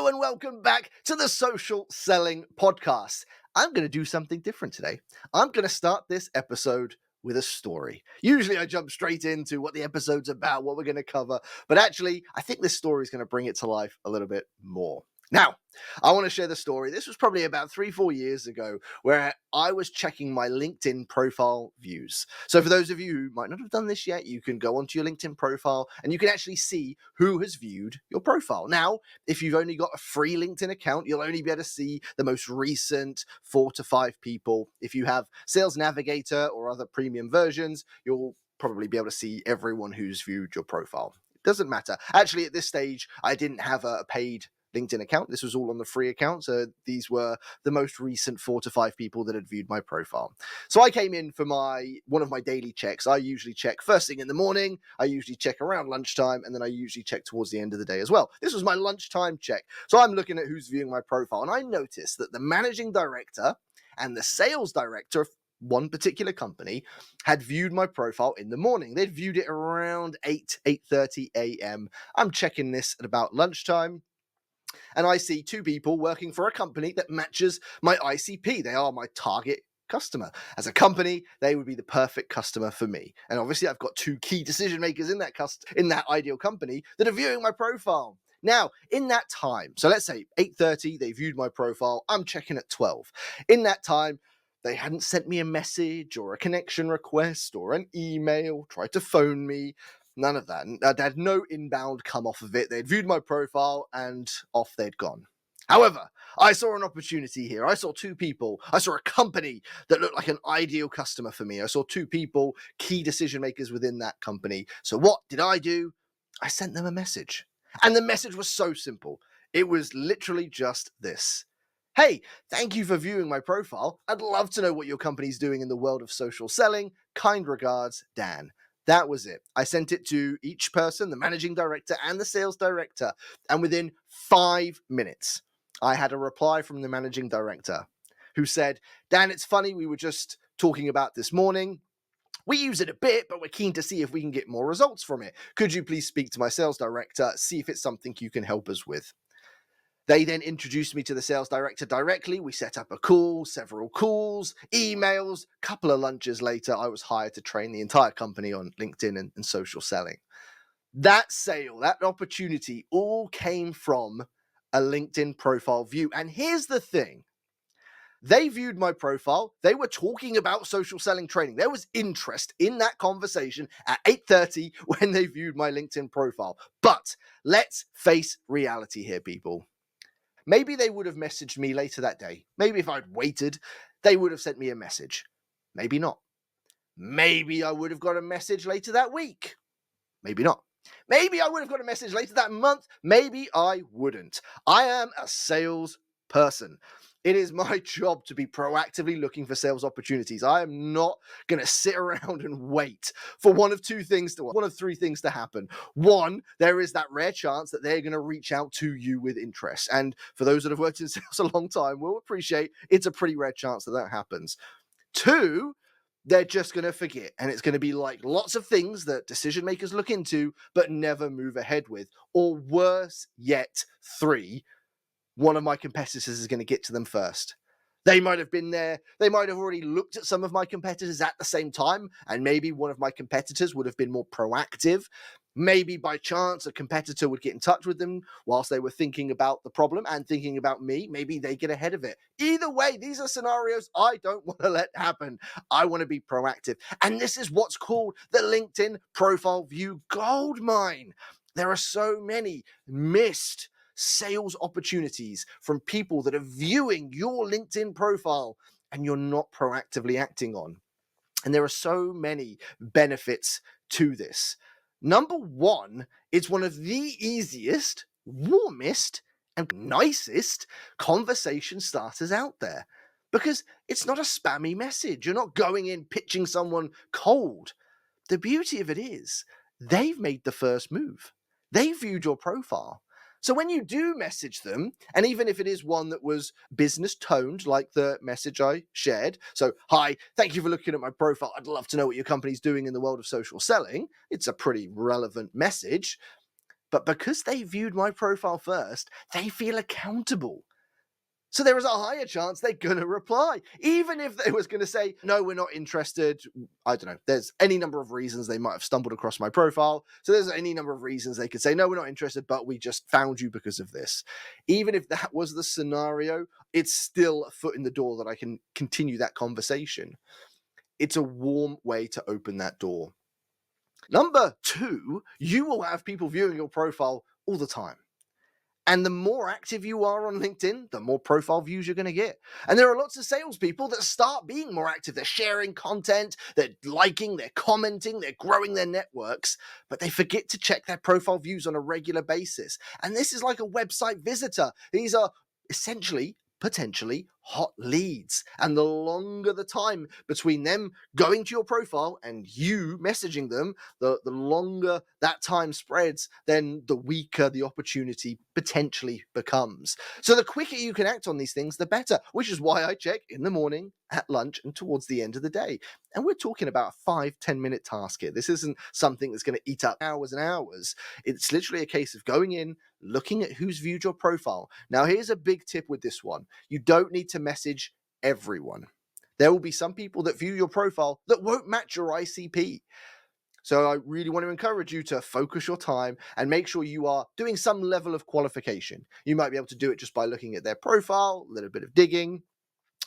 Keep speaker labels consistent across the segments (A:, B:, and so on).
A: Hello and welcome back to the Social Selling Podcast. I'm going to do something different today. I'm going to start this episode with a story. Usually I jump straight into what the episode's about, what we're going to cover, but actually I think this story is going to bring it to life a little bit more. Now, I want to share the story. This was probably about 3-4 years ago where I was checking my LinkedIn profile views. So for those of you who might not have done this yet, you can go onto your LinkedIn profile and you can actually see who has viewed your profile. Now, if you've only got a free LinkedIn account, you'll only be able to see the most recent 4 to 5 people. If you have Sales Navigator or other premium versions, you'll probably be able to see everyone who's viewed your profile. It doesn't matter. Actually, at this stage, I didn't have a paid LinkedIn account. This was all on the free account. So these were the most recent 4 to 5 people that had viewed my profile. So I came in for one of my daily checks. I usually check first thing in the morning. I usually check around lunchtime. And then I usually check towards the end of the day as well. This was my lunchtime check. So I'm looking at who's viewing my profile. And I noticed that the managing director and the sales director of one particular company had viewed my profile in the morning. They'd viewed it around 8:30 a.m. I'm checking this at about lunchtime. And I see 2 people working for a company that matches my ICP. They are my target customer. As a company, they would be the perfect customer for me. And obviously, I've got 2 key decision makers in that ideal company that are viewing my profile. Now, in that time, so let's say 8:30, they viewed my profile. I'm checking at 12. In that time, they hadn't sent me a message or a connection request or an email, tried to phone me. None of that. They had no inbound come off of it. They'd viewed my profile and off they'd gone. However, I saw an opportunity here. I saw 2 people. I saw a company that looked like an ideal customer for me. I saw 2 people, key decision makers within that company. So what did I do? I sent them a message. And the message was so simple. It was literally just this. Hey, thank you for viewing my profile. I'd love to know what your company's doing in the world of social selling. Kind regards, Dan. That was it. I sent it to each person, the managing director and the sales director. And within 5 minutes, I had a reply from the managing director who said, Dan, it's funny, we were just talking about this morning. We use it a bit, but we're keen to see if we can get more results from it. Could you please speak to my sales director, see if it's something you can help us with? They then introduced me to the sales director directly. We set up a call, several calls, emails. A couple of lunches later, I was hired to train the entire company on LinkedIn and social selling. That sale, that opportunity all came from a LinkedIn profile view. And here's the thing. They viewed my profile. They were talking about social selling training. There was interest in that conversation at 8:30 when they viewed my LinkedIn profile. But let's face reality here, people. Maybe they would have messaged me later that day. Maybe if I'd waited, they would have sent me a message. Maybe not. Maybe I would have got a message later that week. Maybe not. Maybe I would have got a message later that month. Maybe I wouldn't. I am a sales person. It is my job to be proactively looking for sales opportunities. I am not going to sit around and wait for one of 3 things to happen. One, there is that rare chance that they're going to reach out to you with interest. And for those that have worked in sales a long time will appreciate it's a pretty rare chance that happens. 2, they're just going to forget. And it's going to be like lots of things that decision makers look into, but never move ahead with. Or worse yet, 3, one of my competitors is going to get to them first. They might have been there. They might have already looked at some of my competitors at the same time. And maybe one of my competitors would have been more proactive. Maybe by chance a competitor would get in touch with them whilst they were thinking about the problem and thinking about me. Maybe they get ahead of it. Either way, these are scenarios I don't want to let happen. I want to be proactive. And this is what's called the LinkedIn profile view goldmine. There are so many missed sales opportunities from people that are viewing your LinkedIn profile and you're not proactively acting on. And there are so many benefits to this. Number 1, it's one of the easiest, warmest, and nicest conversation starters out there because it's not a spammy message. You're not going in pitching someone cold. The beauty of it is they've made the first move. They viewed your profile. So when you do message them, and even if it is one that was business toned, like the message I shared, so, hi, thank you for looking at my profile. I'd love to know what your company's doing in the world of social selling. It's a pretty relevant message. But because they viewed my profile first, they feel accountable. So there is a higher chance they're going to reply. Even if they was going to say, no, we're not interested. I don't know. There's any number of reasons they might have stumbled across my profile. So there's any number of reasons they could say, no, we're not interested, but we just found you because of this. Even if that was the scenario, it's still a foot in the door that I can continue that conversation. It's a warm way to open that door. Number two, you will have people viewing your profile all the time. And the more active you are on LinkedIn, the more profile views you're going to get. And there are lots of salespeople that start being more active. They're sharing content, they're liking, they're commenting, they're growing their networks, but they forget to check their profile views on a regular basis. And this is like a website visitor. These are essentially potentially hot leads. And the longer the time between them going to your profile and you messaging them, the longer that time spreads, then the weaker the opportunity potentially becomes. So the quicker you can act on these things, the better, which is why I check in the morning, at lunch, and towards the end of the day. And we're talking about a 5-10 minute task here. This isn't something that's going to eat up hours and hours. It's literally a case of going in, looking at who's viewed your profile. Now, here's a big tip with this one. You don't need to message everyone. There will be some people that view your profile that won't match your ICP. So I really want to encourage you to focus your time and make sure you are doing some level of qualification. You might be able to do it just by looking at their profile, a little bit of digging,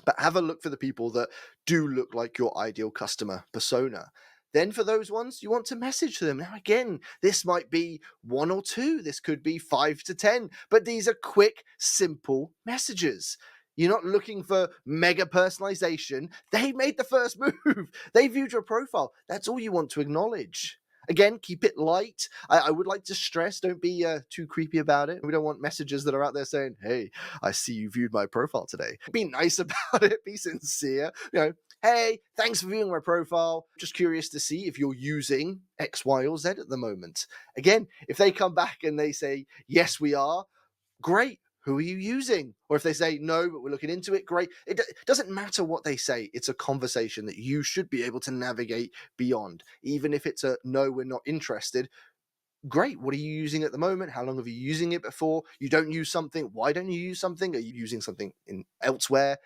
A: but have a look for the people that do look like your ideal customer persona. Then for those ones, you want to message them. Now, again, this might be 1 or 2. This could be 5 to 10, but these are quick, simple messages. You're not looking for mega personalization. They made the first move. They viewed your profile. That's all you want to acknowledge. Again, keep it light. I would like to stress, don't be too creepy about it. We don't want messages that are out there saying, hey, I see you viewed my profile today. Be nice about it. Be sincere. Hey, thanks for viewing my profile. Just curious to see if you're using X, Y, or Z at the moment. Again, if they come back and they say, yes, we are, great. Who are you using? Or if they say, no, but we're looking into it, great. It doesn't matter what they say. It's a conversation that you should be able to navigate beyond. Even if it's a, no, we're not interested, great. What are you using at the moment? How long have you using it before? You don't use something. Why don't you use something? Are you using something elsewhere?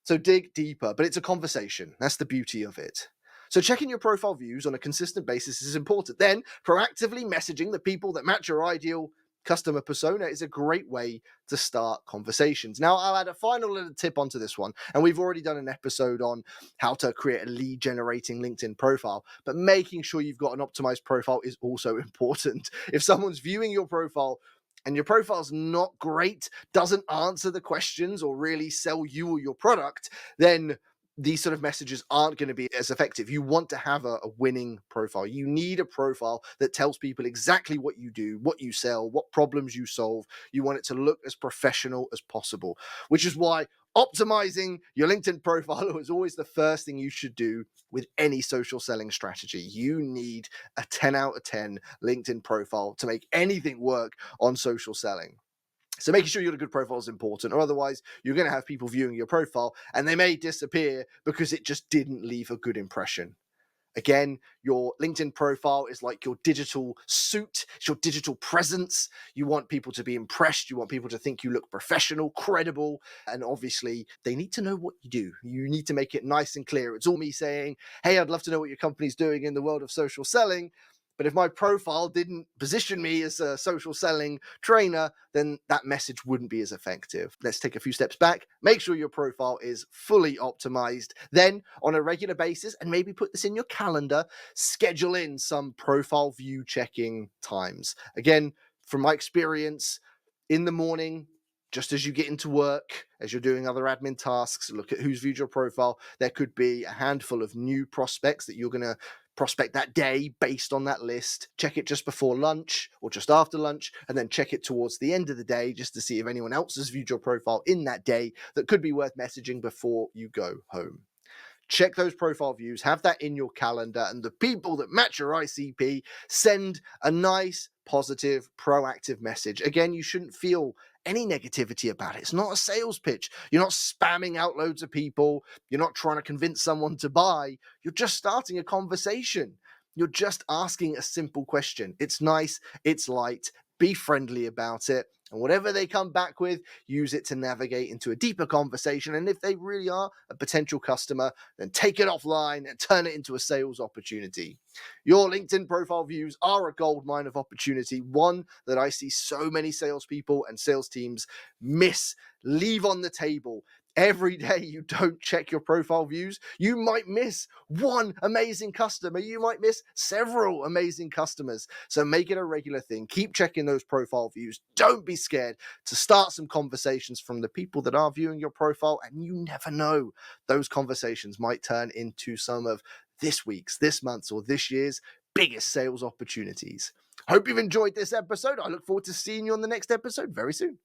A: So dig deeper, but it's a conversation. That's the beauty of it. So checking your profile views on a consistent basis is important. Then proactively messaging the people that match your ideal customer persona is a great way to start conversations. Now, I'll add a final little tip onto this one, and we've already done an episode on how to create a lead generating LinkedIn profile, but making sure you've got an optimized profile is also important. If someone's viewing your profile and your profile's not great, doesn't answer the questions or really sell you or your product, then these sort of messages aren't going to be as effective. You want to have a winning profile. You need a profile that tells people exactly what you do, what you sell, what problems you solve. You want it to look as professional as possible, which is why optimizing your LinkedIn profile is always the first thing you should do with any social selling strategy. You need a 10 out of 10 LinkedIn profile to make anything work on social selling. So making sure you got a good profile is important, or otherwise you're going to have people viewing your profile and they may disappear because it just didn't leave a good impression. Again, your LinkedIn profile is like your digital suit, it's your digital presence. You want people to be impressed. You want people to think you look professional, credible, and obviously they need to know what you do. You need to make it nice and clear. It's all me saying, hey, I'd love to know what your company's doing in the world of social selling. But if my profile didn't position me as a social selling trainer, then that message wouldn't be as effective. Let's take a few steps back. Make sure your profile is fully optimized. Then, on a regular basis, and maybe put this in your calendar, schedule in some profile view checking times. Again, from my experience, in the morning, just as you get into work, as you're doing other admin tasks, look at who's viewed your profile. There could be a handful of new prospects that you're going to prospect that day based on that list. Check it just before lunch or just after lunch, and then check it towards the end of the day just to see if anyone else has viewed your profile in that day that could be worth messaging before you go home. Check those profile views, have that in your calendar, and the people that match your ICP, send a nice, positive, proactive message. Again, you shouldn't feel any negativity about it. It's not a sales pitch. You're not spamming out loads of people. You're not trying to convince someone to buy. You're just starting a conversation. You're just asking a simple question. It's nice, it's light, be friendly about it. And whatever they come back with, use it to navigate into a deeper conversation. And if they really are a potential customer, then take it offline and turn it into a sales opportunity. Your LinkedIn profile views are a gold mine of opportunity, one that I see so many salespeople and sales teams miss, leave on the table. Every day you don't check your profile views, you might miss one amazing customer. You might miss several amazing customers. So make it a regular thing. Keep checking those profile views. Don't be scared to start some conversations from the people that are viewing your profile. And you never know, those conversations might turn into some of this week's, this month's, or this year's biggest sales opportunities. Hope you've enjoyed this episode. I look forward to seeing you on the next episode very soon.